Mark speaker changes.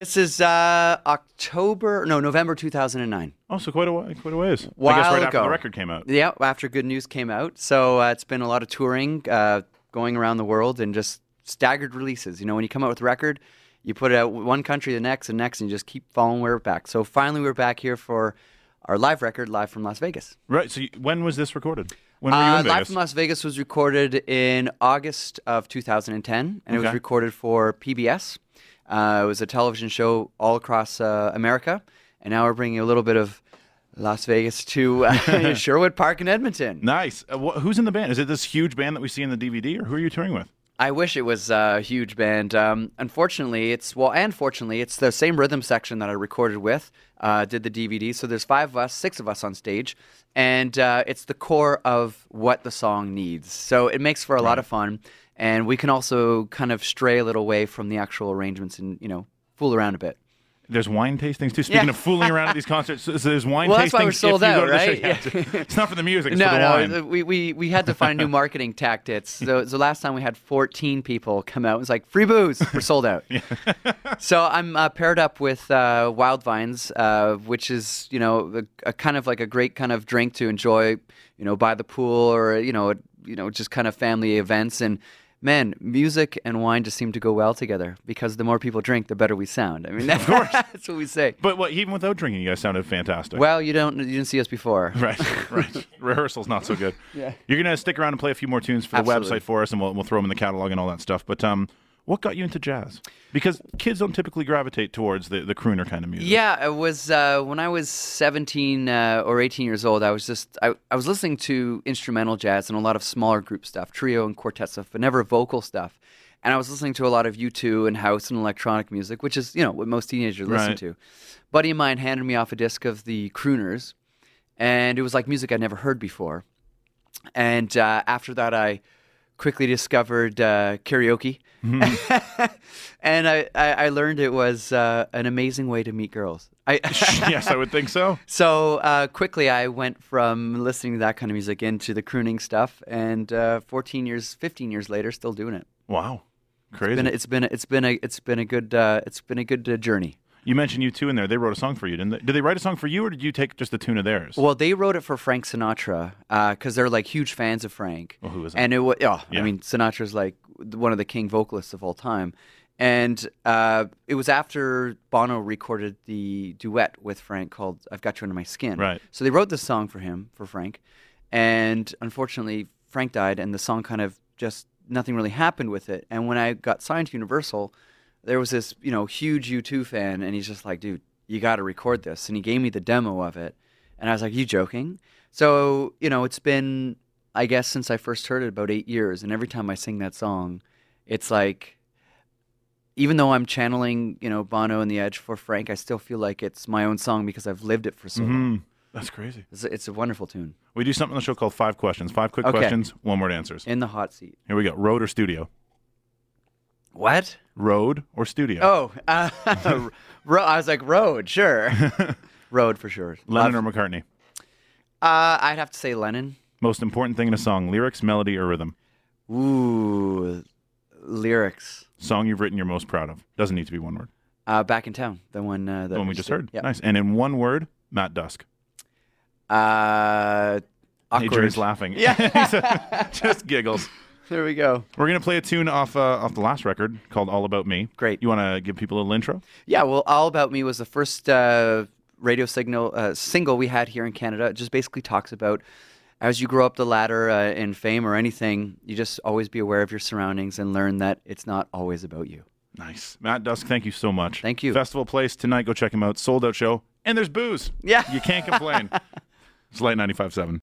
Speaker 1: This is November 2009.
Speaker 2: Oh, so quite a ways. I guess
Speaker 1: While
Speaker 2: right after
Speaker 1: ago.
Speaker 2: the record came out.
Speaker 1: Yeah, after Good News came out. So it's been a lot of touring, going around the world, and just staggered releases. You know, when you come out with a record, you put it out one country, the next, and next, and you just keep following where we're back. So finally, we're back here for our live record, live from Las Vegas.
Speaker 2: Right. So when was this recorded? When were you in Vegas?
Speaker 1: Live from Las Vegas was recorded in August of 2010, and it was recorded for PBS. It was a television show all across America, and now we're bringing a little bit of Las Vegas to Sherwood Park in Edmonton.
Speaker 2: Nice. Who's in the band? Is it this huge band that we see in the DVD, or who are you touring with?
Speaker 1: I wish it was a huge band. Unfortunately, it's the same rhythm section that I recorded with, did the DVD. So there's 6 of us on stage, and it's the core of what the song needs. So it makes for a lot of fun, and we can also kind of stray a little way from the actual arrangements and, fool around a bit.
Speaker 2: There's wine tastings too. Speaking of fooling around at these concerts, so there's wine tastings.
Speaker 1: Well, that's why we're sold out, right?
Speaker 2: It's not for the music, it's for the wine.
Speaker 1: We had to find new marketing tactics. So last time we had 14 people come out. It was like, free booze. We're sold out. So I'm paired up with Wild Vines, which is, a kind of like a great kind of drink to enjoy, by the pool or, just kind of family events. And man, music and wine just seem to go well together because the more people drink, the better we sound. I mean, of course, that's what we say.
Speaker 2: But even without drinking, you guys sounded fantastic.
Speaker 1: Well, you didn't see us before.
Speaker 2: Right. Rehearsal's not so good.
Speaker 1: Yeah.
Speaker 2: You're gonna stick around and play a few more tunes for the website for us, and we'll throw them in the catalog and all that stuff. But what got you into jazz? Because kids don't typically gravitate towards the crooner kind of music.
Speaker 1: Yeah, it was when I was 17 or 18 years old. I was listening to instrumental jazz and a lot of smaller group stuff, trio and quartet stuff, but never vocal stuff. And I was listening to a lot of U2 and house and electronic music, which is what most teenagers listen to. A buddy of mine handed me off a disc of the Crooners, and it was like music I'd never heard before. And after that, I quickly discovered karaoke. And I learned it was an amazing way to meet girls.
Speaker 2: Yes, I would think so.
Speaker 1: So quickly I went from listening to that kind of music into the crooning stuff, and 15 years later, still doing it.
Speaker 2: Wow, crazy!
Speaker 1: It's been a good journey.
Speaker 2: You mentioned U2 in there. They wrote a song for you, didn't they? Did they write a song for you, or did you take just a tune of theirs?
Speaker 1: Well, they wrote it for Frank Sinatra because they're like huge fans of Frank.
Speaker 2: Well, who is that?
Speaker 1: And I mean, Sinatra's like one of the king vocalists of all time. And it was after Bono recorded the duet with Frank called "I've Got You Under My Skin."
Speaker 2: Right.
Speaker 1: So they wrote this song for Frank, and unfortunately, Frank died, and the song kind of just nothing really happened with it. And when I got signed to Universal, there was this, huge U2 fan, and he's just like, dude, you got to record this. And he gave me the demo of it, and I was like, you joking? So, it's been, I guess, since I first heard it, about 8 years, and every time I sing that song, it's like, even though I'm channeling, Bono and The Edge for Frank, I still feel like it's my own song because I've lived it for so long.
Speaker 2: That's crazy.
Speaker 1: It's a wonderful tune.
Speaker 2: We do something on the show called 5 Questions. 5 quick questions, 1-word answers.
Speaker 1: In the hot seat.
Speaker 2: Here we go. Road or studio?
Speaker 1: What?
Speaker 2: Road or studio?
Speaker 1: Oh, I was like, road, sure. Road for sure.
Speaker 2: Lennon or McCartney?
Speaker 1: I'd have to say Lennon.
Speaker 2: Most important thing in a song, lyrics, melody, or rhythm?
Speaker 1: Ooh, lyrics.
Speaker 2: Song you've written you're most proud of? Doesn't need to be one word.
Speaker 1: Back in Town, the one
Speaker 2: we just heard.
Speaker 1: Yep.
Speaker 2: Nice. And in one word, Matt Dusk.
Speaker 1: Awkward.
Speaker 2: Hey, Jerry's laughing.
Speaker 1: Yeah.
Speaker 2: Just giggles.
Speaker 1: There we go.
Speaker 2: We're going to play a tune off the last record called All About Me.
Speaker 1: Great.
Speaker 2: You want to give people a little intro?
Speaker 1: Yeah, well, All About Me was the first radio single we had here in Canada. It just basically talks about as you grow up the ladder in fame or anything, you just always be aware of your surroundings and learn that it's not always about you.
Speaker 2: Nice. Matt Dusk, thank you so much.
Speaker 1: Thank you.
Speaker 2: Festival Place tonight. Go check him out. Sold out show. And there's booze.
Speaker 1: Yeah.
Speaker 2: You can't complain. It's Lite 95.7.